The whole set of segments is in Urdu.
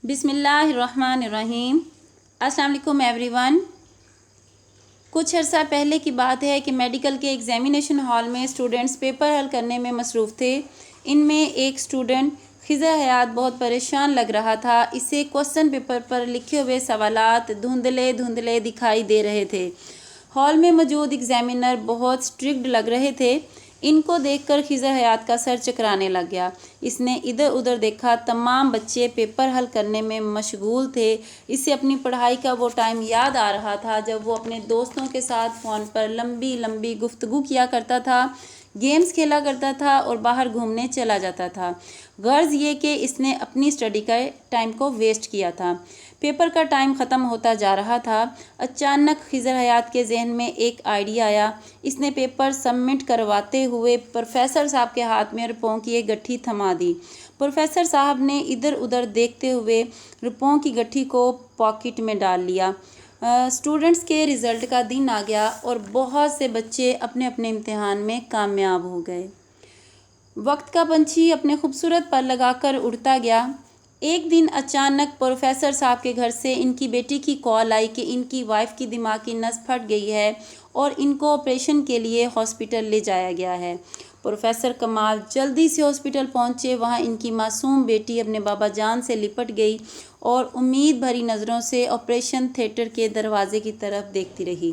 بسم اللہ الرحمن الرحیم۔ السلام علیکم ایوری ون۔ کچھ عرصہ پہلے کی بات ہے کہ میڈیکل کے ایگزامینیشن ہال میں اسٹوڈنٹس پیپر حل کرنے میں مصروف تھے۔ ان میں ایک اسٹوڈنٹ خضر حیات بہت پریشان لگ رہا تھا۔ اسے کوسچن پیپر پر لکھے ہوئے سوالات دھندلے دکھائی دے رہے تھے۔ ہال میں موجود ایگزامینر بہت اسٹرکٹ لگ رہے تھے۔ ان کو دیکھ کر خضر حیات کا سر چکرانے لگ گیا۔ اس نے ادھر ادھر دیکھا، تمام بچے پیپر حل کرنے میں مشغول تھے۔ اسے اپنی پڑھائی کا وہ ٹائم یاد آ رہا تھا جب وہ اپنے دوستوں کے ساتھ فون پر لمبی گفتگو کیا کرتا تھا، گیمز کھیلا کرتا تھا اور باہر گھومنے چلا جاتا تھا۔ غرض یہ کہ اس نے اپنی اسٹڈی کا ٹائم کو ویسٹ کیا تھا۔ پیپر کا ٹائم ختم ہوتا جا رہا تھا۔ اچانک خضر حیات کے ذہن میں ایک آئیڈیا آیا۔ اس نے پیپر سبمٹ کرواتے ہوئے پروفیسر صاحب کے ہاتھ میں روپوں کی ایک گٹھی تھما دی۔ پروفیسر صاحب نے ادھر ادھر دیکھتے ہوئے روپوں کی گٹھی کو پاکٹ میں ڈال لیا۔ اسٹوڈنٹس کے رزلٹ کا دن آ گیا اور بہت سے بچے اپنے اپنے امتحان میں کامیاب ہو گئے۔ وقت کا پنچھی اپنے خوبصورت پر لگا کر اڑتا گیا۔ ایک دن اچانک پروفیسر صاحب کے گھر سے ان کی بیٹی کی کال آئی کہ ان کی وائف کی دماغ کی نس پھٹ گئی ہے اور ان کو آپریشن کے لیے ہاسپٹل لے جایا گیا ہے۔ پروفیسر کمال جلدی سے ہاسپٹل پہنچے۔ وہاں ان کی معصوم بیٹی اپنے بابا جان سے لپٹ گئی اور امید بھری نظروں سے آپریشن تھیٹر کے دروازے کی طرف دیکھتی رہی۔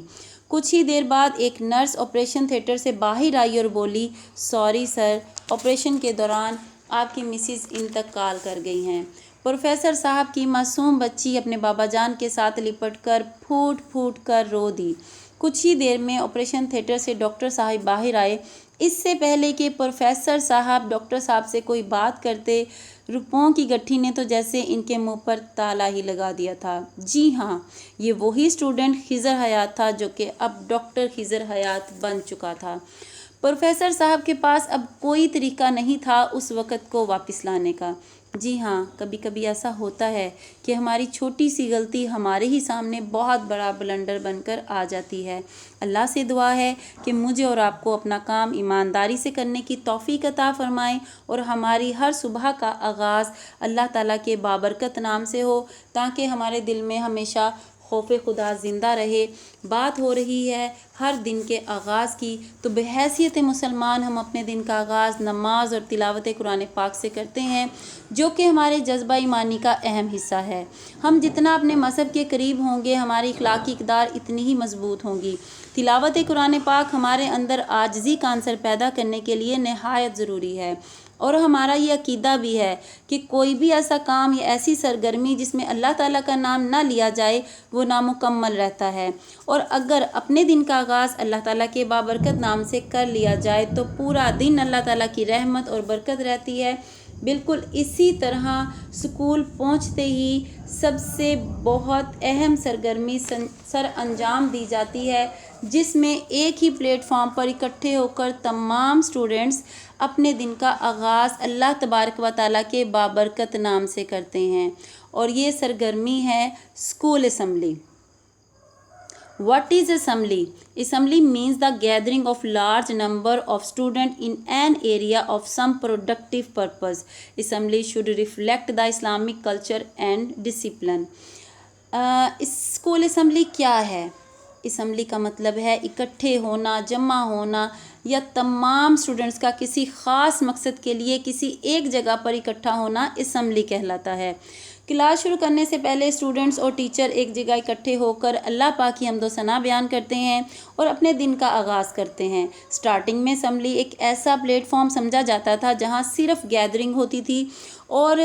کچھ ہی دیر بعد ایک نرس آپریشن تھیٹر سے باہر آئی اور بولی، سوری سر، آپریشن کے دوران آپ کی مسز انتقال کر گئی ہیں۔ پروفیسر صاحب کی معصوم بچی اپنے بابا جان کے ساتھ لپٹ کر پھوٹ کر رو دی۔ کچھ ہی دیر میں آپریشن تھیٹر سے ڈاکٹر صاحب باہر آئے۔ اس سے پہلے کہ پروفیسر صاحب ڈاکٹر صاحب سے کوئی بات کرتے، روپوں کی گٹھی نے تو جیسے ان کے منہ پر تالا ہی لگا دیا تھا۔ جی ہاں، یہ وہی اسٹوڈنٹ خضر حیات تھا جو کہ اب ڈاکٹر خضر حیات بن چکا تھا۔ پروفیسر صاحب کے پاس اب کوئی طریقہ نہیں تھا اس وقت کو واپس لانے کا۔ جی ہاں، کبھی کبھی ایسا ہوتا ہے کہ ہماری چھوٹی سی غلطی ہمارے ہی سامنے بہت بڑا بلنڈر بن کر آ جاتی ہے۔ اللہ سے دعا ہے کہ مجھے اور آپ کو اپنا کام ایمانداری سے کرنے کی توفیق عطا فرمائیں اور ہماری ہر صبح کا آغاز اللہ تعالیٰ کے بابرکت نام سے ہو تاکہ ہمارے دل میں ہمیشہ خوف خدا زندہ رہے۔ بات ہو رہی ہے ہر دن کے آغاز کی، تو بحیثیت مسلمان ہم اپنے دن کا آغاز نماز اور تلاوت قرآن پاک سے کرتے ہیں، جو کہ ہمارے جذبہ ایمانی کا اہم حصہ ہے۔ ہم جتنا اپنے مذہب کے قریب ہوں گے، ہماری اخلاقی اقدار اتنی ہی مضبوط ہوں گی۔ تلاوت قرآن پاک ہمارے اندر عاجزی کا عنصر پیدا کرنے کے لیے نہایت ضروری ہے، اور ہمارا یہ عقیدہ بھی ہے کہ کوئی بھی ایسا کام یا ایسی سرگرمی جس میں اللہ تعالیٰ کا نام نہ لیا جائے وہ نامکمل رہتا ہے، اور اگر اپنے دن کا آغاز اللہ تعالیٰ کے بابرکت نام سے کر لیا جائے تو پورا دن اللہ تعالیٰ کی رحمت اور برکت رہتی ہے۔ بالکل اسی طرح اسکول پہنچتے ہی سب سے بہت اہم سرگرمی سر انجام دی جاتی ہے، جس میں ایک ہی پلیٹ فارم پر اکٹھے ہو کر تمام اسٹوڈنٹس اپنے دن کا آغاز اللہ تبارک و تعالیٰ کے بابرکت نام سے کرتے ہیں، اور یہ سرگرمی ہے school assembly. What is assembly? Assembly means the gathering of large number of students in an area of some productive purpose. Assembly should reflect the Islamic culture and discipline. School assembly کیا ہے؟ اسمبلی کا مطلب ہے اکٹھے ہونا، جمع ہونا، یا تمام اسٹوڈنٹس کا کسی خاص مقصد کے لیے کسی ایک جگہ پر اکٹھا ہونا اسمبلی کہلاتا ہے۔ کلاس شروع کرنے سے پہلے اسٹوڈنٹس اور ٹیچر ایک جگہ اکٹھے ہو کر اللہ پاک کی حمد و ثنا بیان کرتے ہیں اور اپنے دن کا آغاز کرتے ہیں۔ سٹارٹنگ میں اسمبلی ایک ایسا پلیٹ فارم سمجھا جاتا تھا جہاں صرف گیدرنگ ہوتی تھی، اور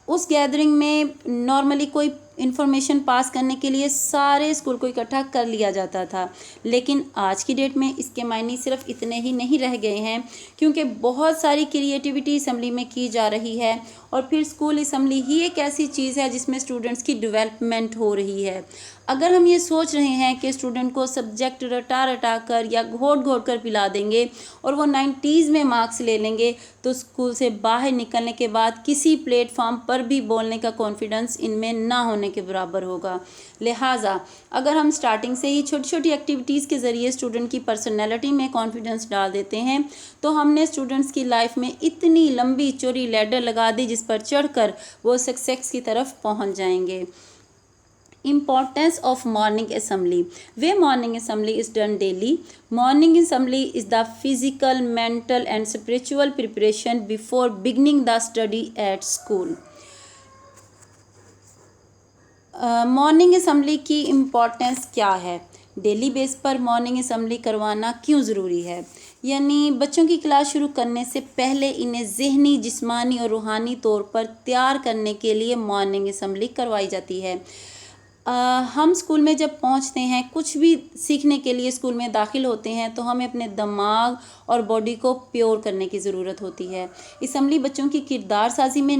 اس گیدرنگ میں نارملی کوئی انفارمیشن پاس کرنے کے لیے سارے اسکول کو اکٹھا کر لیا جاتا تھا۔ لیکن آج کی ڈیٹ میں اس کے معنی صرف اتنے ہی نہیں رہ گئے ہیں، کیونکہ بہت ساری کریٹیوٹی اسمبلی میں کی جا رہی ہے، اور پھر اسکول اسمبلی ہی ایک ایسی چیز ہے جس میں اسٹوڈنٹس کی ڈیولپمنٹ ہو رہی ہے۔ اگر ہم یہ سوچ رہے ہیں کہ اسٹوڈنٹ کو سبجیکٹ رٹا کر یا گھوٹ کر پلا دیں گے اور وہ 90s میں مارکس لے لیں گے، تو اسکول سے باہر نکلنے کے بعد کسی پلیٹ فارم پر بھی بولنے کا کانفیڈنس ان میں نہ ہونے ہونے کے برابر ہوگا۔ لہٰذا اگر ہم سٹارٹنگ سے ہی چھوٹی چھوٹی ایکٹیویٹیز کے ذریعے اسٹوڈنٹ کی پرسنالٹی میں کانفیڈنس ڈال دیتے ہیں تو ہم نے اسٹوڈنٹس کی لائف میں اتنی لمبی چوڑی لیڈر لگا دی جس پر چڑھ کر وہ سکسیس کی طرف پہنچ جائیں گے۔ Importance of morning assembly. Where morning assembly is done daily. Morning assembly is the physical, mental and spiritual preparation before beginning the study at school. Morning assembly کی امپورٹنس کیا ہے؟ ڈیلی بیس پر مارننگ اسمبلی کروانا کیوں ضروری ہے؟ یعنی بچوں کی کلاس شروع کرنے سے پہلے انہیں ذہنی، جسمانی اور روحانی طور پر تیار کرنے کے لیے مارننگ اسمبلی کروائی جاتی ہے۔ ہم اسکول میں جب پہنچتے ہیں، کچھ بھی سیکھنے کے لیے اسکول میں داخل ہوتے ہیں تو ہمیں اپنے دماغ اور باڈی کو پیور کرنے کی ضرورت ہوتی ہے۔ اسمبلی بچوں کی کردار سازی میں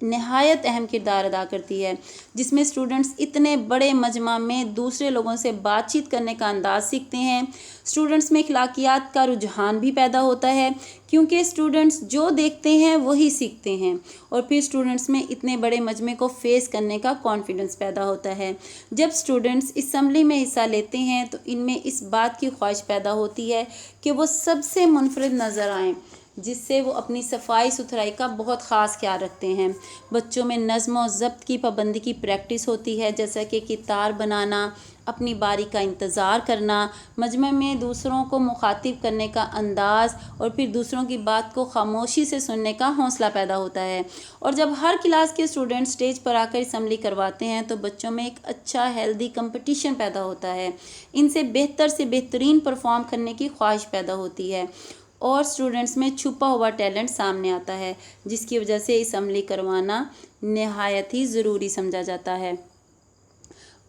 نہایت اہم کردار ادا کرتی ہے، جس میں اسٹوڈنٹس اتنے بڑے مجمع میں دوسرے لوگوں سے بات چیت کرنے کا انداز سیکھتے ہیں۔ اسٹوڈنٹس میں اخلاقیات کا رجحان بھی پیدا ہوتا ہے، کیونکہ اسٹوڈنٹس جو دیکھتے ہیں وہی سیکھتے ہیں، اور پھر اسٹوڈنٹس میں اتنے بڑے مجمع کو فیس کرنے کا کانفیڈنس پیدا ہوتا ہے۔ جب اسٹوڈنٹس اسمبلی میں حصہ لیتے ہیں تو ان میں اس بات کی خواہش پیدا ہوتی ہے کہ وہ سب سے منفرد نظر آئیں، جس سے وہ اپنی صفائی ستھرائی کا بہت خاص خیال رکھتے ہیں۔ بچوں میں نظم و ضبط کی پابندی کی پریکٹس ہوتی ہے، جیسا کہ قطار بنانا، اپنی باری کا انتظار کرنا، مجمع میں دوسروں کو مخاطب کرنے کا انداز، اور پھر دوسروں کی بات کو خاموشی سے سننے کا حوصلہ پیدا ہوتا ہے۔ اور جب ہر کلاس کے اسٹوڈنٹ اسٹیج پر آ کر اسمبلی کرواتے ہیں تو بچوں میں ایک اچھا ہیلدی کمپٹیشن پیدا ہوتا ہے، ان سے بہترین پرفارم کرنے کی خواہش پیدا ہوتی ہے، اور اسٹوڈنٹس میں چھپا ہوا ٹیلنٹ سامنے آتا ہے، جس کی وجہ سے اسمبلی کروانا نہایت ہی ضروری سمجھا جاتا ہے۔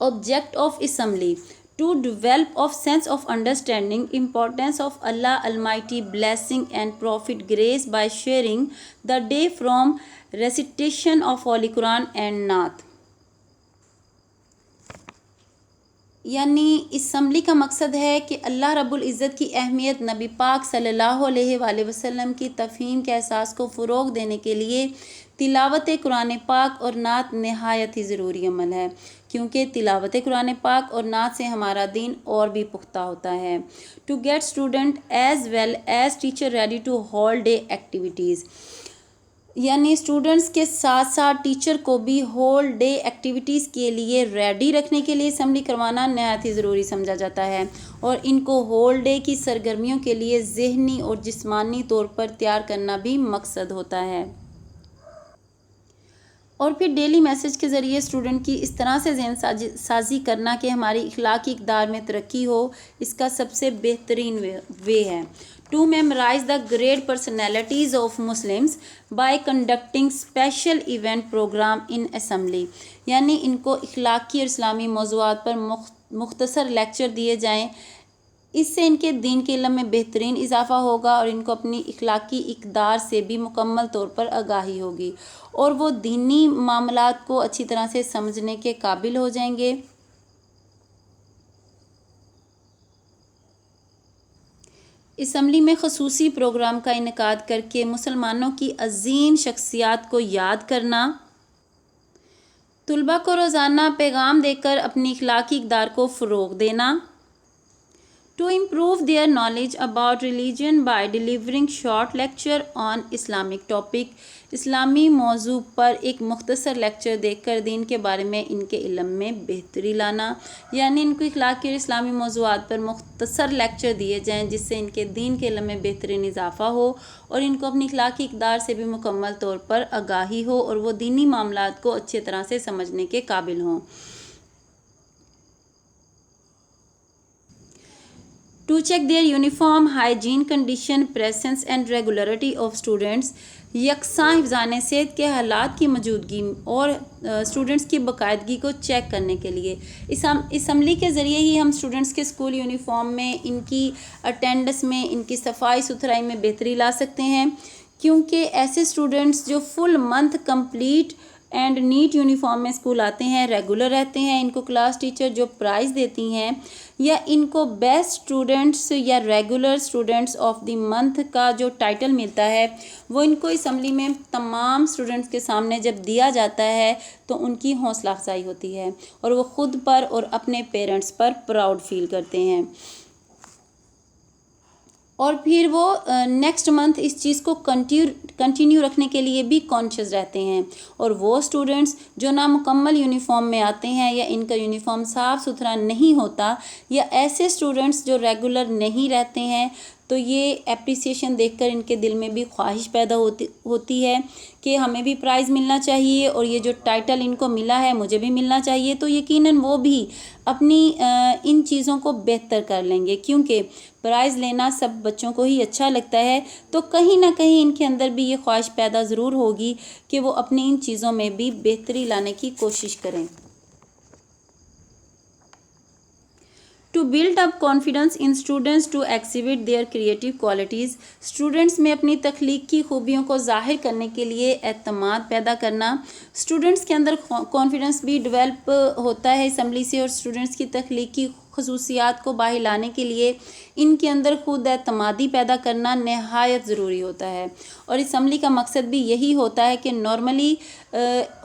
Object of assembly: to develop of sense of understanding importance of Allah almighty blessing and prophet grace by sharing the day from recitation of holy Quran and نعت۔ یعنی اسمبلی کا مقصد ہے کہ اللہ رب العزت کی اہمیت نبی پاک صلی اللہ علیہ وآلہ وسلم کی تفہیم کے احساس کو فروغ دینے کے لیے تلاوت قرآن پاک اور نعت نہایت ہی ضروری عمل ہے، کیونکہ تلاوت قرآن پاک اور نعت سے ہمارا دین اور بھی پختہ ہوتا ہے۔ To get student as well as teacher ready to whole day activities, یعنی اسٹوڈنٹس کے ساتھ ساتھ ٹیچر کو بھی ہول ڈے ایکٹیویٹیز کے لیے ریڈی رکھنے کے لیے اسمبلی کروانا نہایت ہی ضروری سمجھا جاتا ہے، اور ان کو ہول ڈے کی سرگرمیوں کے لیے ذہنی اور جسمانی طور پر تیار کرنا بھی مقصد ہوتا ہے۔ اور پھر ڈیلی میسج کے ذریعے اسٹوڈنٹ کی اس طرح سے ذہن سازی کرنا کہ ہماری اخلاقی اقدار میں ترقی ہو، اس کا سب سے بہترین وے ہے۔ To memorise the great personalities of Muslims by conducting special event program in assembly, یعنی ان کو اخلاقی اور اسلامی موضوعات پر مختصر لیکچر دیے جائیں، اس سے ان کے دین کے علم میں بہترین اضافہ ہوگا، اور ان کو اپنی اخلاقی اقدار سے بھی مکمل طور پر آگاہی ہوگی، اور وہ دینی معاملات کو اچھی طرح سے سمجھنے کے قابل ہو جائیں گے۔ اسمبلی میں خصوصی پروگرام کا انعقاد کر کے مسلمانوں کی عظیم شخصیات کو یاد کرنا، طلباء کو روزانہ پیغام دے کر اپنی اخلاقی اقدار کو فروغ دینا۔ To improve their knowledge about religion by delivering short lecture on Islamic topic، اسلامی موضوع پر ایک مختصر لیکچر دے کر دین کے بارے میں ان کے علم میں بہتری لانا، یعنی ان کو اخلاقی اور اسلامی موضوعات پر مختصر لیکچر دیے جائیں جس سے ان کے دین کے علم میں بہترین اضافہ ہو، اور ان کو اپنی اخلاقی اقدار سے بھی مکمل طور پر آگاہی ہو، اور وہ دینی معاملات کو اچھی طرح سے سمجھنے کے قابل ہوں۔ To check their uniform, hygiene condition, presence and regularity of students، یکساں حفظان صحت کے حالات کی موجودگی اور اسٹوڈنٹس کی باقاعدگی کو چیک کرنے کے لیے اسمبلی کے ذریعے ہی ہم اسٹوڈنٹس کے اسکول یونیفارم میں، ان کی اٹینڈنس میں، ان کی صفائی ستھرائی میں بہتری لا سکتے ہیں، کیونکہ ایسے اسٹوڈنٹس جو full month complete and neat uniform میں اسکول آتے ہیں، ریگولر رہتے ہیں، ان کو کلاس ٹیچر جو پرائز دیتی ہیں یا ان کو بیسٹ اسٹوڈنٹس یا regular students of the month کا جو ٹائٹل ملتا ہے وہ ان کو اسمبلی میں تمام اسٹوڈنٹس کے سامنے جب دیا جاتا ہے تو ان کی حوصلہ افزائی ہوتی ہے اور وہ خود پر اور اپنے پیرنٹس پر پراؤڈ فیل کرتے ہیں، اور پھر وہ نیکسٹ منتھ اس چیز کو کنٹینیو رکھنے کے لیے بھی کانشیس رہتے ہیں۔ اور وہ اسٹوڈنٹس جو نامکمل یونیفارم میں آتے ہیں یا ان کا یونیفارم صاف ستھرا نہیں ہوتا یا ایسے اسٹوڈنٹس جو ریگولر نہیں رہتے ہیں، تو یہ اپریسیشن دیکھ کر ان کے دل میں بھی خواہش پیدا ہوتی ہے کہ ہمیں بھی پرائز ملنا چاہیے اور یہ جو ٹائٹل ان کو ملا ہے مجھے بھی ملنا چاہیے، تو یقیناً وہ بھی اپنی ان چیزوں کو بہتر کر لیں گے، کیونکہ پرائز لینا سب بچوں کو ہی اچھا لگتا ہے، تو کہیں نہ کہیں ان کے اندر بھی یہ خواہش پیدا ضرور ہوگی کہ وہ اپنی ان چیزوں میں بھی بہتری لانے کی کوشش کریں۔ To build up confidence in students to exhibit their creative qualities, students میں اپنی تخلیقی خوبیوں کو ظاہر کرنے کے لیے اعتماد پیدا کرنا، اسٹوڈنٹس کے اندر کانفیڈنس بھی ڈیولپ ہوتا ہے اسمبلی سے، اور اسٹوڈنٹس کی تخلیقی خصوصیات کو باہر لانے کے لیے ان کے اندر خود اعتمادی پیدا کرنا نہایت ضروری ہوتا ہے۔ اور اسمبلی کا مقصد بھی یہی ہوتا ہے کہ نارملی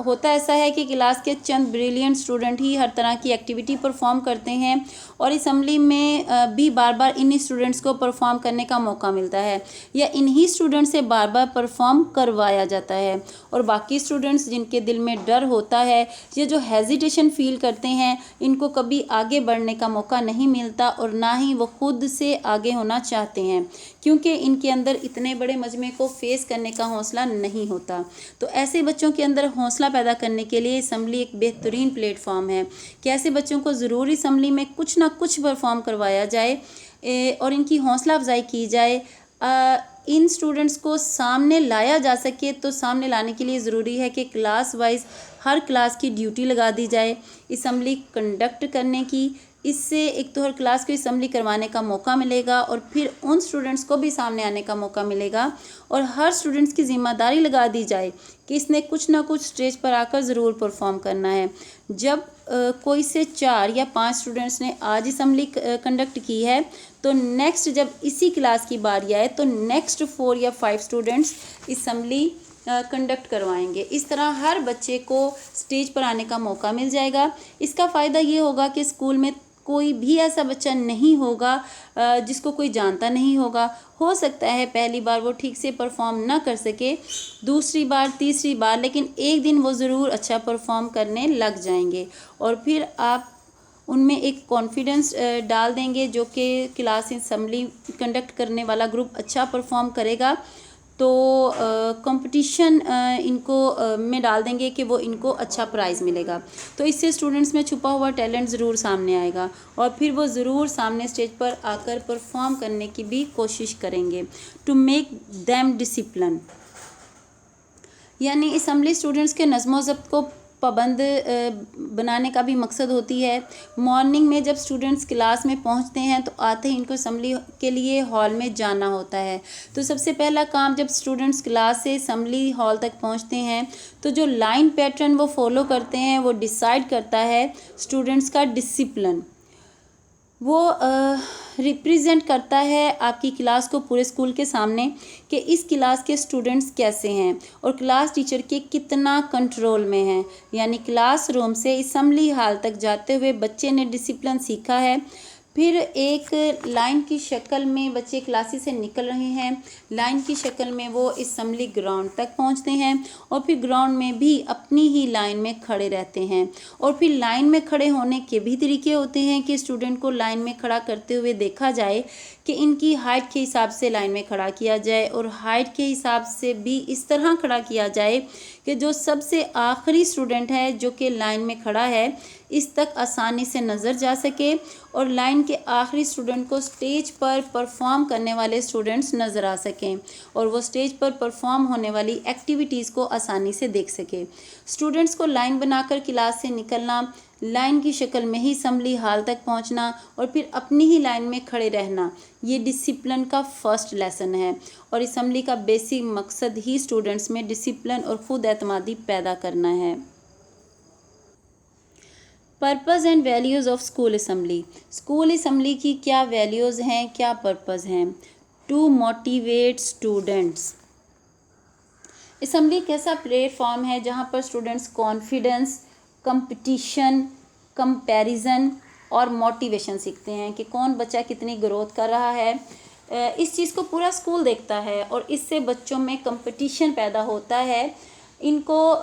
ہوتا ایسا ہے کہ کلاس کے چند بریلینٹ اسٹوڈنٹ ہی ہر طرح کی ایکٹیویٹی پرفارم کرتے ہیں، اور اسمبلی میں بھی بار بار انہی اسٹوڈنٹس کو پرفارم کرنے کا موقع ملتا ہے یا انہی اسٹوڈنٹ سے بار بار پرفارم کروایا جاتا ہے، اور باقی اسٹوڈنٹس جن کے دل میں ڈر ہوتا ہے یا جو ہیزیٹیشن فیل کرتے ہیں، ان کو کبھی آگے بڑھنے کا موقع نہیں ملتا اور نہ ہی وہ خود سے آگے ہونا چاہتے ہیں، کیونکہ ان کے اندر اتنے بڑے مجمع کو فیس کرنے کا حوصلہ نہیں ہوتا۔ تو ایسے بچوں کے اندر حوصلہ پیدا کرنے کے لیے اسمبلی ایک بہترین پلیٹ فارم ہے کہ ایسے بچوں کو ضرور اسمبلی میں کچھ نہ کچھ پرفارم کروایا جائے اور ان کی حوصلہ افزائی کی جائے۔ ان اسٹوڈنٹس کو سامنے لایا جا سکے، تو سامنے لانے کے لیے ضروری ہے کہ کلاس وائز ہر کلاس کی ڈیوٹی لگا دی جائے اسمبلی کنڈکٹ کرنے کی۔ اس سے ایک تو ہر کلاس کو اسمبلی کروانے کا موقع ملے گا اور پھر ان اسٹوڈنٹس کو بھی سامنے آنے کا موقع ملے گا، اور ہر اسٹوڈنٹس کی ذمہ داری لگا دی جائے کہ اس نے کچھ نہ کچھ اسٹیج پر آ کر ضرور پرفارم کرنا ہے۔ جب کوئی سے 4 یا 5 اسٹوڈنٹس نے آج اسمبلی کنڈکٹ کی ہے، تو نیکسٹ جب اسی کلاس کی باری آئے تو نیکسٹ 4 یا 5 اسٹوڈنٹس اسمبلی کنڈکٹ کروائیں گے۔ اس طرح ہر بچے کو اسٹیج پر آنے کا موقع مل جائے گا۔ اس کا فائدہ یہ ہوگا کہ اسکول میں کوئی بھی ایسا بچہ نہیں ہوگا جس کو کوئی جانتا نہیں ہوگا۔ ہو سکتا ہے پہلی بار وہ ٹھیک سے پرفارم نہ کر سکے، دوسری بار، تیسری بار، لیکن ایک دن وہ ضرور اچھا پرفارم کرنے لگ جائیں گے، اور پھر آپ ان میں ایک کانفیڈنس ڈال دیں گے جو کہ کلاس اسمبلی کنڈکٹ کرنے والا گروپ اچھا پرفارم کرے گا، تو کمپٹیشن ان کو میں ڈال دیں گے کہ وہ ان کو اچھا پرائز ملے گا، تو اس سے اسٹوڈنٹس میں چھپا ہوا ٹیلنٹ ضرور سامنے آئے گا اور پھر وہ ضرور سامنے اسٹیج پر آ کر پرفارم کرنے کی بھی کوشش کریں گے۔ ٹو میک دیم ڈسپلن، یعنی اسمبلی اسٹوڈنٹس کے نظم و ضبط کو پابند بنانے کا بھی مقصد ہوتی ہے۔ مارننگ میں جب اسٹوڈنٹس کلاس میں پہنچتے ہیں تو آتے ہی ان کو اسمبلی کے لیے ہال میں جانا ہوتا ہے، تو سب سے پہلا کام جب اسٹوڈنٹس کلاس سے اسمبلی ہال تک پہنچتے ہیں تو جو لائن پیٹرن وہ فالو کرتے ہیں وہ ڈیسائیڈ کرتا ہے اسٹوڈنٹس کا ڈسپلن۔ وہ ریپریزنٹ کرتا ہے آپ کی کلاس کو پورے اسکول کے سامنے کہ اس کلاس کے اسٹوڈنٹس کیسے ہیں اور کلاس ٹیچر کے کتنا کنٹرول میں ہیں، یعنی کلاس روم سے اسمبلی ہال تک جاتے ہوئے بچے نے ڈسپلن سیکھا ہے۔ پھر ایک لائن کی شکل میں بچے کلاسی سے نکل رہے ہیں، لائن کی شکل میں وہ اسمبلی گراؤنڈ تک پہنچتے ہیں اور پھر گراؤنڈ میں بھی اپنی ہی لائن میں کھڑے رہتے ہیں، اور پھر لائن میں کھڑے ہونے کے بھی طریقے ہوتے ہیں کہ اسٹوڈنٹ کو لائن میں کھڑا کرتے ہوئے دیکھا جائے کہ ان کی ہائٹ کے حساب سے لائن میں کھڑا کیا جائے، اور ہائٹ کے حساب سے بھی اس طرح کھڑا کیا جائے کہ جو سب سے آخری اسٹوڈنٹ ہے جو کہ لائن میں کھڑا ہے اس تک آسانی سے نظر جا سکے، اور لائن کے آخری اسٹوڈنٹ کو اسٹیج پر پرفارم کرنے والے اسٹوڈنٹس نظر آ سکیں اور وہ اسٹیج پر پرفارم ہونے والی ایکٹیویٹیز کو آسانی سے دیکھ سکے۔ اسٹوڈنٹس کو لائن بنا کر کلاس سے نکلنا لائن کی شکل میں ہی اسمبلی ہال تک پہنچنا اور پھر اپنی ہی لائن میں کھڑے رہنا، یہ ڈسپلن کا فرسٹ لیسن ہے، اور اسمبلی کا بیسک مقصد ہی اسٹوڈنٹس میں ڈسپلن اور خود اعتمادی پیدا کرنا ہے۔ Purpose and values of school assembly. School assembly کی کیا ویلیوز ہیں، کیا پرپز ہیں؟ To motivate students. اسمبلی ایک ایسا پلیٹ فارم ہے جہاں پر اسٹوڈنٹس کانفیڈنس، کمپٹیشن، کمپیریزن اور موٹیویشن سیکھتے ہیں کہ کون بچہ کتنی گروتھ کر رہا ہے۔ اس چیز کو پورا اسکول دیکھتا ہے اور اس سے بچوں میں کمپٹیشن پیدا ہوتا ہے۔ ان کو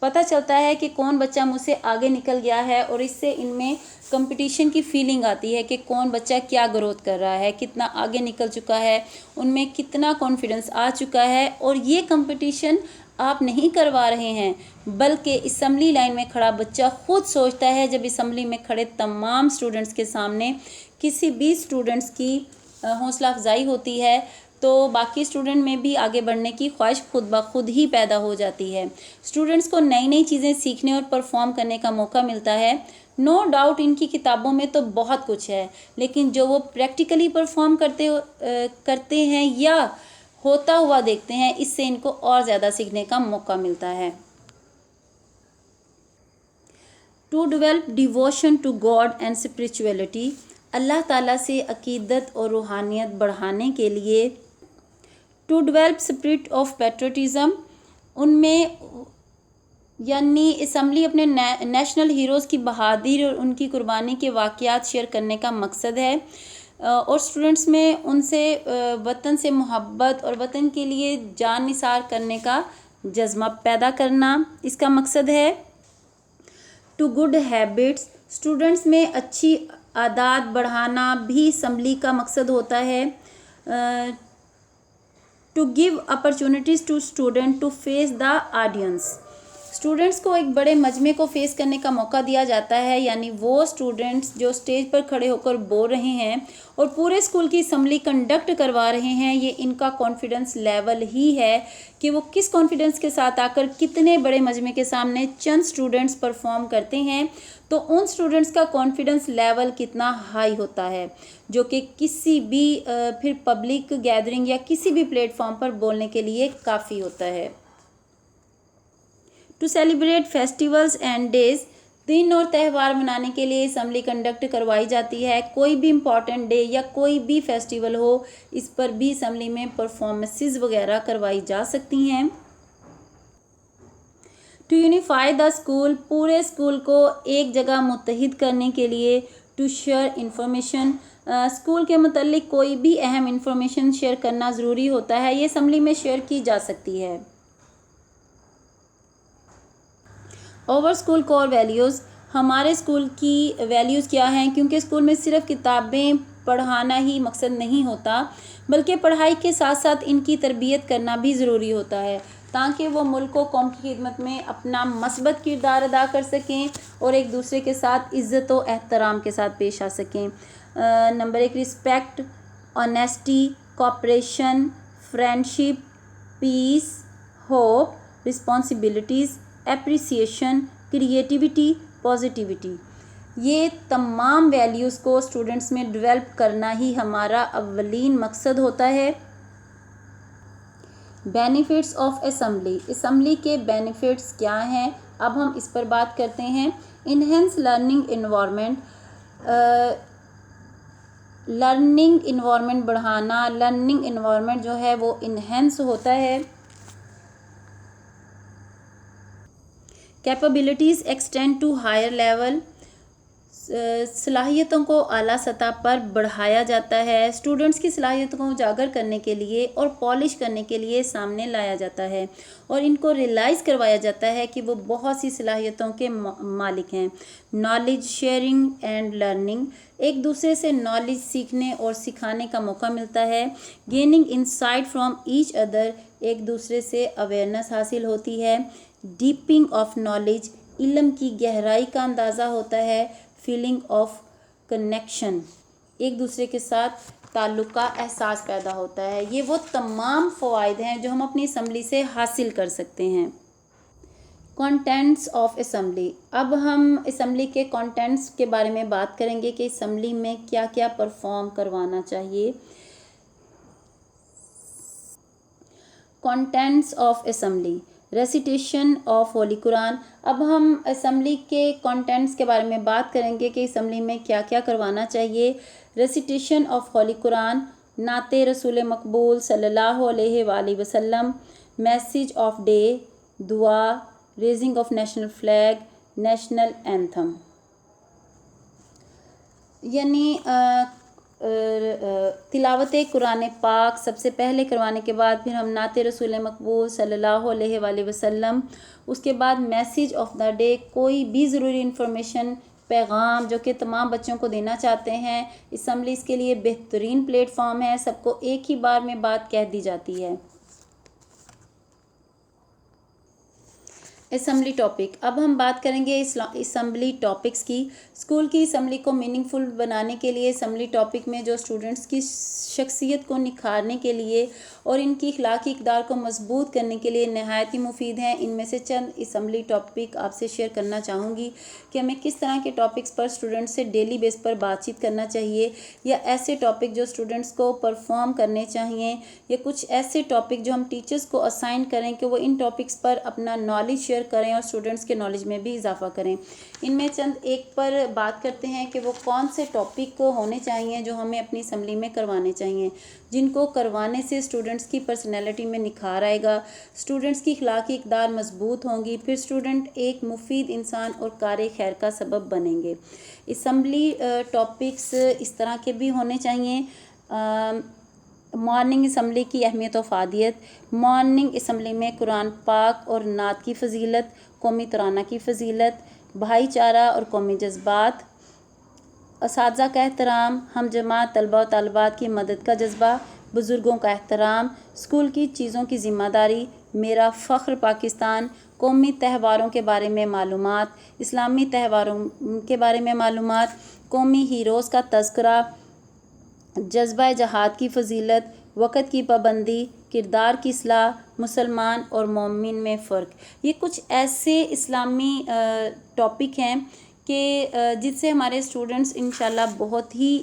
پتہ چلتا ہے کہ کون بچہ مجھ سے آگے نکل گیا ہے، اور اس سے ان میں کمپٹیشن کی فیلنگ آتی ہے کہ کون بچہ کیا گروتھ کر رہا ہے، کتنا آگے نکل چکا ہے، ان میں کتنا کانفیڈنس آ چکا ہے۔ اور یہ کمپٹیشن آپ نہیں کروا رہے ہیں، بلکہ اسمبلی لائن میں کھڑا بچہ خود سوچتا ہے، جب اسمبلی میں کھڑے تمام اسٹوڈنٹس کے سامنے کسی بھی اسٹوڈنٹس کی حوصلہ افزائی ہوتی ہے تو باقی اسٹوڈنٹ میں بھی آگے بڑھنے کی خواہش خود بخود ہی پیدا ہو جاتی ہے۔ اسٹوڈنٹس کو نئی نئی چیزیں سیکھنے اور پرفارم کرنے کا موقع ملتا ہے۔ نو ڈاؤٹ ان کی کتابوں میں تو بہت کچھ ہے، لیکن جو وہ پریکٹیکلی پرفارم کرتے ہیں یا ہوتا ہوا دیکھتے ہیں، اس سے ان کو اور زیادہ سیکھنے کا موقع ملتا ہے۔ To develop devotion to God and spirituality. اللہ تعالیٰ سے عقیدت اور روحانیت بڑھانے کے لیے۔ To develop spirit of patriotism, ان میں یعنی اسمبلی اپنے نیشنل ہیروز کی بہادری اور ان کی قربانی کے واقعات شیئر کرنے کا مقصد ہے، اور اسٹوڈنٹس میں ان سے وطن سے محبت اور وطن کے لیے جان نثار کرنے کا جذبہ پیدا کرنا اس کا مقصد ہے۔ ٹو گڈ ہیبٹس، اسٹوڈنٹس میں اچھی عادات بڑھانا بھی اسمبلی کا مقصد ہوتا ہے۔ To give opportunities to student to face the audience, students کو ایک بڑے مجمع کو فیس کرنے کا موقع دیا جاتا ہے، یعنی وہ اسٹوڈنٹس جو اسٹیج پر کھڑے ہو کر بول رہے ہیں اور پورے اسکول کی اسمبلی کنڈکٹ کروا رہے ہیں، یہ ان کا کانفیڈنس لیول ہی ہے کہ وہ کس کانفیڈنس کے ساتھ آ کر کتنے بڑے مجمع کے سامنے چند اسٹوڈنٹس پرفارم کرتے ہیں، تو ان اسٹوڈنٹس کا کانفیڈنس لیول کتنا ہائی ہوتا ہے، جو کہ کسی بھی پھر پبلک گیدرنگ یا کسی بھی پلیٹ فارم پر بولنے کے لیے کافی ہوتا ہے۔ To celebrate festivals and days, دن اور تہوار منانے کے لیے اسمبلی کنڈکٹ کروائی جاتی ہے۔ کوئی بھی امپورٹنٹ ڈے یا کوئی بھی فیسٹیول ہو، اس پر بھی اسمبلی میں پرفارمنسز وغیرہ کروائی جا سکتی ہیں۔ ٹو یونیفائی دا اسکول، پورے اسکول کو ایک جگہ متحد کرنے کے لیے۔ ٹو شیئر انفارمیشن، اسکول کے متعلق کوئی بھی اہم انفارمیشن شیئر کرنا ضروری ہوتا ہے، یہ اسمبلی میں شیئر کی جا سکتی ہے۔ اوور اسکول کور ویلیوز، ہمارے اسکول کی ویلیوز کیا ہیں؟ کیونکہ اسکول میں صرف کتابیں پڑھانا ہی مقصد نہیں ہوتا، بلکہ پڑھائی کے ساتھ ساتھ ان کی تربیت کرنا بھی ضروری ہوتا ہے، تاکہ وہ ملک و قوم کی خدمت میں اپنا مثبت کردار ادا کر سکیں اور ایک دوسرے کے ساتھ عزت و احترام کے ساتھ پیش آ سکیں۔ Number 1، respect, honesty, cooperation, friendship, peace, hope, responsibilities, appreciation, creativity, positivity, یہ تمام ویلیوز کو اسٹوڈنٹس میں ڈیولپ کرنا ہی ہمارا اولین مقصد ہوتا ہے۔ بینیفٹس آف اسمبلی، اسمبلی کے بینیفٹس کیا ہیں؟ اب ہم اس پر بات کرتے ہیں۔ Enhance learning environment, learning environment بڑھانا، لرننگ انوائرمنٹ جو ہے وہ انہینس ہوتا ہے۔ Capabilities extend to higher level, صلاحیتوں کو اعلیٰ سطح پر بڑھایا جاتا ہے، اسٹوڈنٹس کی صلاحیتوں کو اجاگر کرنے کے لیے اور پالش کرنے کے لیے سامنے لایا جاتا ہے، اور ان کو ریلائز کروایا جاتا ہے کہ وہ بہت سی صلاحیتوں کے مالک ہیں۔ نالج شیئرنگ اینڈ لرننگ، ایک دوسرے سے نالج سیکھنے اور سکھانے کا موقع ملتا ہے۔ Gaining insight from each other, ایک دوسرے سے اویئرنیس حاصل ہوتی ہے۔ ڈیپنگ آف نالج، علم کی گہرائی کا اندازہ ہوتا ہے۔ فیلنگ آف کنیکشن، ایک دوسرے کے ساتھ تعلق کا احساس پیدا ہوتا ہے۔ یہ وہ تمام فوائد ہیں جو ہم اپنی اسمبلی سے حاصل کر سکتے ہیں۔ Contents of assembly. اب ہم اسمبلی کے کانٹینٹس کے بارے میں بات کریں گے کہ اسمبلی میں کیا کیا پرفارم کروانا چاہیے. Contents of assembly. Recitation of holy Quran. اب ہم اسمبلی کے کانٹینٹس کے بارے میں بات کریں گے کہ اسمبلی میں کیا کیا کروانا چاہیے. ریسیٹیشن آف ہولی قرآن، نعت رسول مقبول صلی اللہ علیہ وآلہ وسلم، میسیج آف ڈے، دعا، raising of national flag, national anthem. یعنی تلاوت قرآن پاک سب سے پہلے کروانے کے بعد پھر ہم نعت رسول مقبول صلی اللہ علیہ وآلہ وسلم، اس کے بعد میسیج آف دا ڈے، کوئی بھی ضروری انفارمیشن، پیغام جو کہ تمام بچوں کو دینا چاہتے ہیں. اسمبلی اس کے لیے بہترین پلیٹ فارم ہے، سب کو ایک ہی بار میں بات کہہ دی جاتی ہے. Assembly topic. اب ہم بات کریں گے اسمبلی ٹاپکس کی. اسکول کی اسمبلی کو میننگ فل بنانے کے لیے اسمبلی ٹاپک میں جو اسٹوڈنٹس کی شخصیت کو نکھارنے کے لیے اور ان کی اخلاقی اقدار کو مضبوط کرنے کے لیے نہایت ہی مفید ہیں. ان میں سے چند اسمبلی ٹاپک آپ سے شیئر کرنا چاہوں گی کہ ہمیں کس طرح کے ٹاپکس پر اسٹوڈنٹس سے ڈیلی بیس پر بات چیت کرنا چاہیے، یا ایسے ٹاپک جو اسٹوڈنٹس کو پرفارم کرنے چاہیے، یا کچھ ایسے ٹاپک جو ہم ٹیچرس کو اسائن کریں کہ وہ ان ٹاپکس پر اپنا نالج شیئر کریں اور اسٹوڈنٹس کے نالج میں بھی اضافہ کریں. ان میں چند ایک پر بات کرتے ہیں کہ وہ کون سے ٹاپک ہونے چاہیے جو ہمیں اپنی اسمبلی میں کروانے چاہیے، جن کو کروانے سے اسٹوڈنٹس کی پرسنالٹی میں نکھار آئے گا، اسٹوڈنٹس کی اخلاقی اقدار مضبوط ہوں گی، پھر اسٹوڈنٹ ایک مفید انسان اور کار خیر کا سبب بنیں گے. اسمبلی ٹاپکس اس طرح کے بھی ہونے چاہیے. مارننگ اسمبلی کی اہمیت و افادیت. مارننگ اسمبلی میں قرآن پاک اور نعت کی فضیلت، قومی ترانہ کی فضیلت، بھائی چارہ اور قومی جذبات، اساتذہ کا احترام، ہم جماعت طلبہ و طالبات کی مدد کا جذبہ، بزرگوں کا احترام، اسکول کی چیزوں کی ذمہ داری، میرا فخر پاکستان، قومی تہواروں کے بارے میں معلومات، اسلامی تہواروں کے بارے میں معلومات، قومی ہیروز کا تذکرہ، جذبہ جہاد کی فضیلت، وقت کی پابندی، کردار کی اصلاح، مسلمان اور مومن میں فرق. یہ کچھ ایسے اسلامی ٹاپک ہیں کہ جس سے ہمارے اسٹوڈنٹس انشاءاللہ بہت ہی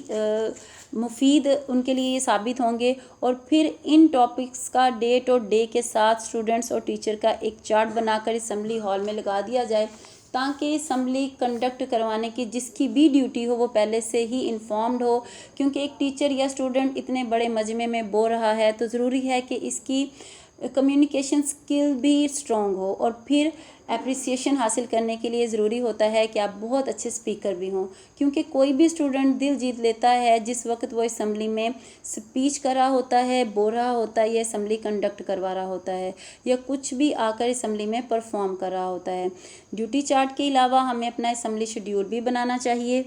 مفید ان کے لیے ثابت ہوں گے. اور پھر ان ٹاپکس کا ڈیٹ اور ڈے کے ساتھ اسٹوڈنٹس اور ٹیچر کا ایک چارٹ بنا کر اسمبلی ہال میں لگا دیا جائے، تاکہ اسمبلی کنڈکٹ کروانے کی جس کی بھی ڈیوٹی ہو وہ پہلے سے ہی انفارمڈ ہو. کیونکہ ایک ٹیچر یا اسٹوڈنٹ اتنے بڑے مجمع میں بول رہا ہے تو ضروری ہے کہ اس کی کمیونیکیشن سکل بھی اسٹرانگ ہو، اور پھر اپریسیشن حاصل کرنے کے لیے ضروری ہوتا ہے کہ آپ بہت اچھے اسپیکر بھی ہوں. کیونکہ کوئی بھی اسٹوڈنٹ دل جیت لیتا ہے جس وقت وہ اسمبلی میں اسپیچ کر رہا ہوتا ہے، بول رہا ہوتا ہے، یا اسمبلی کنڈکٹ کروا رہا ہوتا ہے، یا کچھ بھی آ کر اسمبلی میں پرفارم کر رہا ہوتا ہے. ڈیوٹی چارٹ کے علاوہ ہمیں اپنا اسمبلی شیڈیول بھی بنانا چاہیے.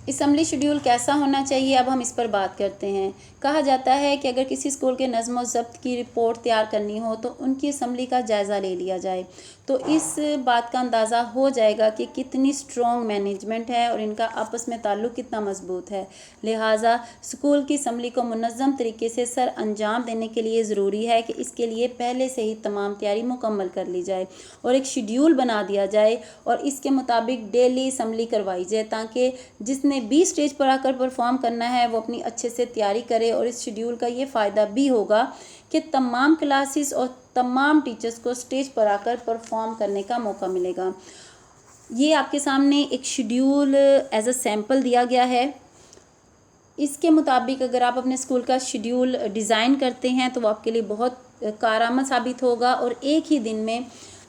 اسمبلی شیڈیول کیسا ہونا چاہیے، اب ہم اس پر بات کرتے ہیں. کہا جاتا ہے کہ اگر کسی اسکول کے نظم و ضبط کی رپورٹ تیار کرنی ہو تو ان کی اسمبلی کا جائزہ لے لیا جائے، تو اس بات کا اندازہ ہو جائے گا کہ کتنی اسٹرانگ مینجمنٹ ہے اور ان کا آپس میں تعلق کتنا مضبوط ہے. لہٰذا اسکول کی اسمبلی کو منظم طریقے سے سر انجام دینے کے لیے ضروری ہے کہ اس کے لیے پہلے سے ہی تمام تیاری مکمل کر لی جائے اور ایک شیڈیول بنا دیا جائے، اور اس کے مطابق ڈیلی اسمبلی کروائی جائے، تاکہ جس نے بھی اسٹیج پر آ کر پرفارم کرنا ہے وہ اپنی اچھے سے تیاری کرے. اور اس شیڈیول کا یہ فائدہ بھی ہوگا کہ تمام کلاسز اور تمام ٹیچرز کو اسٹیج پر آ کر پرفارم کرنے کا موقع ملے گا. یہ آپ کے سامنے ایک شیڈیول ایز اے سیمپل دیا گیا ہے. اس کے مطابق اگر آپ اپنے اسکول کا شیڈیول ڈیزائن کرتے ہیں تو وہ آپ کے لیے بہت کارآمد ثابت ہوگا، اور ایک ہی دن میں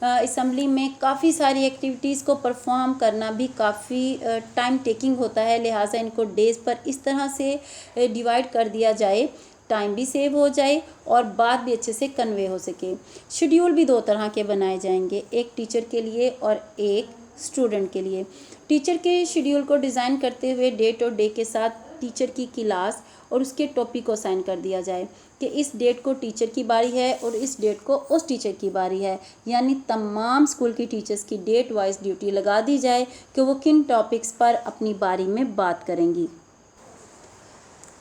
اسمبلی میں کافی ساری ایکٹیویٹیز کو پرفارم کرنا بھی کافی ٹائم ٹیکنگ ہوتا ہے. لہٰذا ان کو ڈیز پر اس طرح سے ڈیوائڈ کر دیا جائے، ٹائم بھی سیو ہو جائے اور بات بھی اچھے سے کنوے ہو سکے. شیڈیول بھی دو طرح کے بنائے جائیں گے، ایک ٹیچر کے لیے اور ایک اسٹوڈنٹ کے لیے. ٹیچر کے شیڈیول کو ڈیزائن کرتے ہوئے ڈیٹ اور ڈے کے ساتھ ٹیچر کی کلاس اور اس کے ٹاپک کو اسائن کر دیا جائے کہ اس ڈیٹ کو ٹیچر کی باری ہے اور اس ڈیٹ کو اس ٹیچر کی باری ہے. یعنی تمام اسکول کی ٹیچرز کی ڈیٹ وائز ڈیوٹی لگا دی جائے کہ وہ کن ٹاپکس پر اپنی باری میں بات کریں گی.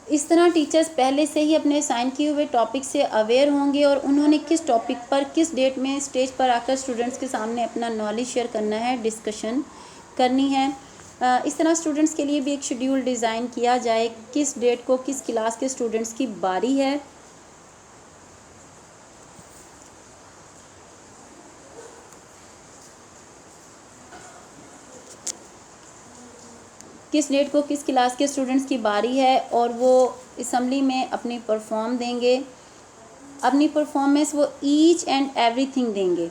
اس طرح ٹیچرز پہلے سے ہی اپنے اسائن کیے ہوئے ٹاپک سے اویئر ہوں گے اور انہوں نے کس ٹاپک پر کس ڈیٹ میں اسٹیج پر آ کر اسٹوڈنٹس کے سامنے اپنا نالج شیئر کرنا ہے، ڈسکشن کرنی ہے۔ اس طرح اسٹوڈنٹس کے لیے بھی ایک شیڈیول ڈیزائن کیا جائے، کس ڈیٹ کو کس کلاس کے اسٹوڈنٹس کی باری ہے، کس ڈیٹ کو کس کلاس کے اسٹوڈنٹس کی باری ہے، اور وہ اسمبلی میں اپنی پرفارم دیں گے، اپنی پرفارمنس وہ ایچ اینڈ ایوری تھنگ دیں گے،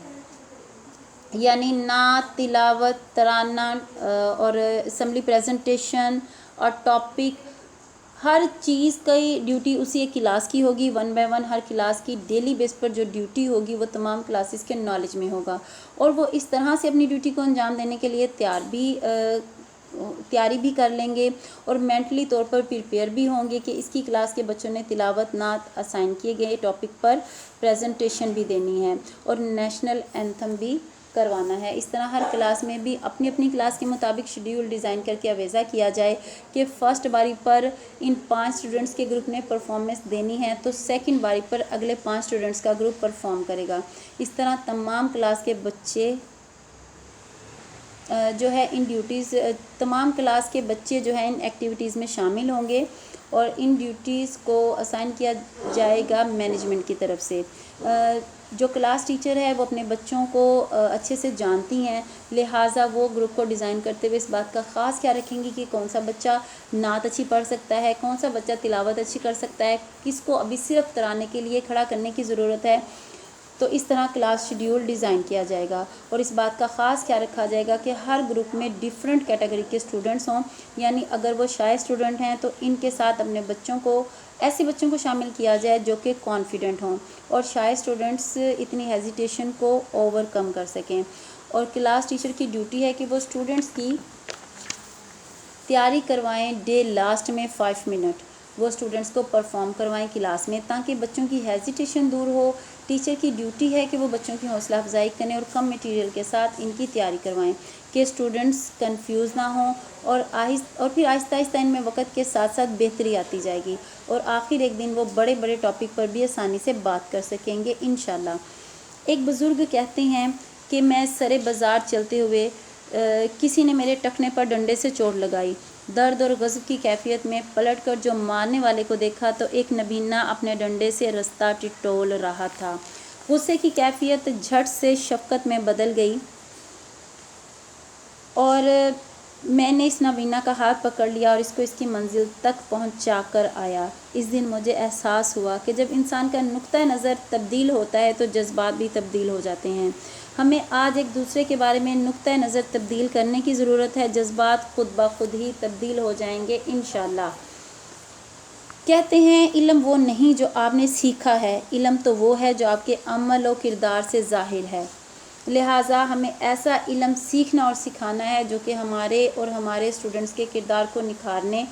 یعنی نعت، تلاوت، ترانہ اور اسمبلی پریزنٹیشن اور ٹاپک، ہر چیز کی ڈیوٹی اسی ایک کلاس کی ہوگی، 1 by 1 ہر کلاس کی ڈیلی بیس پر جو ڈیوٹی ہوگی وہ تمام کلاسز کے نالج میں ہوگا، اور وہ اس طرح سے اپنی ڈیوٹی کو انجام دینے کے لیے تیاری بھی کر لیں گے اور مینٹلی طور پر پریپیئر بھی ہوں گے کہ اس کی کلاس کے بچوں نے تلاوت، نعت اسائن کیے گئے ٹاپک پر پریزنٹیشن بھی دینی ہے اور نیشنل اینتھم بھی کروانا ہے۔ اس طرح ہر کلاس میں بھی اپنی اپنی کلاس کے مطابق شیڈیول ڈیزائن کر کے اویزا کیا جائے کہ فرسٹ باری پر ان 5 اسٹوڈنٹس کے گروپ نے پرفارمنس دینی ہے تو سیکنڈ باری پر اگلے 5 اسٹوڈنٹس کا گروپ پرفارم کرے گا۔ اس طرح تمام کلاس کے بچے جو ہے ان ڈیوٹیز، تمام کلاس کے بچے جو ہیں ان ایکٹیویٹیز میں شامل ہوں گے اور ان ڈیوٹیز کو اسائن کیا جائے گا مینجمنٹ کی طرف سے۔ جو کلاس ٹیچر ہے وہ اپنے بچوں کو اچھے سے جانتی ہیں، لہٰذا وہ گروپ کو ڈیزائن کرتے ہوئے اس بات کا خاص خیال رکھیں گی کہ کون سا بچہ نعت اچھی پڑھ سکتا ہے، کون سا بچہ تلاوت اچھی کر سکتا ہے، کس کو ابھی صرف ترانے کے لیے کھڑا کرنے کی ضرورت ہے۔ تو اس طرح کلاس شیڈیول ڈیزائن کیا جائے گا اور اس بات کا خاص خیال رکھا جائے گا کہ ہر گروپ میں ڈیفرنٹ کیٹیگری کے اسٹوڈنٹس ہوں، یعنی اگر وہ شائع اسٹوڈنٹ ہیں تو ان کے ساتھ اپنے بچوں کو، ایسے بچوں کو شامل کیا جائے جو کہ کانفیڈنٹ ہوں اور شائع اسٹوڈنٹس اتنی ہیزیٹیشن کو اوور کم کر سکیں، اور کلاس ٹیچر کی ڈیوٹی ہے کہ وہ اسٹوڈنٹس کی تیاری کروائیں ڈے لاسٹ میں 5 منٹ، وہ اسٹوڈنٹس کو پرفارم کروائیں کلاس میں تاکہ بچوں کی ہیزیٹیشن دور ہو۔ ٹیچر کی ڈیوٹی ہے کہ وہ بچوں کی حوصلہ افزائی کریں اور کم مٹیریل کے ساتھ ان کی تیاری کروائیں کہ اسٹوڈنٹس کنفیوز نہ ہوں، اور پھر آہستہ آہستہ ان میں وقت کے ساتھ ساتھ بہتری آتی جائے گی اور آخر ایک دن وہ بڑے بڑے ٹاپک پر بھی آسانی سے بات کر سکیں گے انشاءاللہ۔ ایک بزرگ کہتے ہیں کہ میں سرے بازار چلتے ہوئے کسی نے میرے ٹخنے پر ڈنڈے سے چوٹ لگائی، درد اور غضب کی کیفیت میں پلٹ کر جو مارنے والے کو دیکھا تو ایک نبینہ اپنے ڈنڈے سے رستہ ٹٹول رہا تھا۔ غصے کی کیفیت جھٹ سے شفقت میں بدل گئی اور میں نے اس نابینا کا ہاتھ پکڑ لیا اور اس کو اس کی منزل تک پہنچا کر آیا۔ اس دن مجھے احساس ہوا کہ جب انسان کا نقطہ نظر تبدیل ہوتا ہے تو جذبات بھی تبدیل ہو جاتے ہیں۔ ہمیں آج ایک دوسرے کے بارے میں نقطہ نظر تبدیل کرنے کی ضرورت ہے، جذبات خود بخود ہی تبدیل ہو جائیں گے انشاءاللہ۔ کہتے ہیں علم وہ نہیں جو آپ نے سیکھا ہے، علم تو وہ ہے جو آپ کے عمل و کردار سے ظاہر ہے۔ لہٰذا ہمیں ایسا علم سیکھنا اور سکھانا ہے جو کہ ہمارے اور ہمارے اسٹوڈنٹس کے کردار کو نکھارنے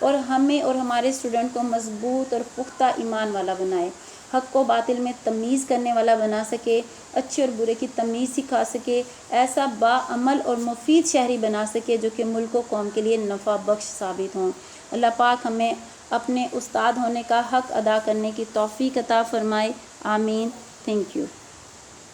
اور ہمیں اور ہمارے اسٹوڈنٹ کو مضبوط اور پختہ ایمان والا بنائے، حق و باطل میں تمیز کرنے والا بنا سکے، اچھے اور برے کی تمیز سکھا سکے، ایسا باعمل اور مفید شہری بنا سکے جو کہ ملک و قوم کے لیے نفع بخش ثابت ہوں۔ اللہ پاک ہمیں اپنے استاد ہونے کا حق ادا کرنے کی توفیق عطا فرمائے، آمین۔ Thank you.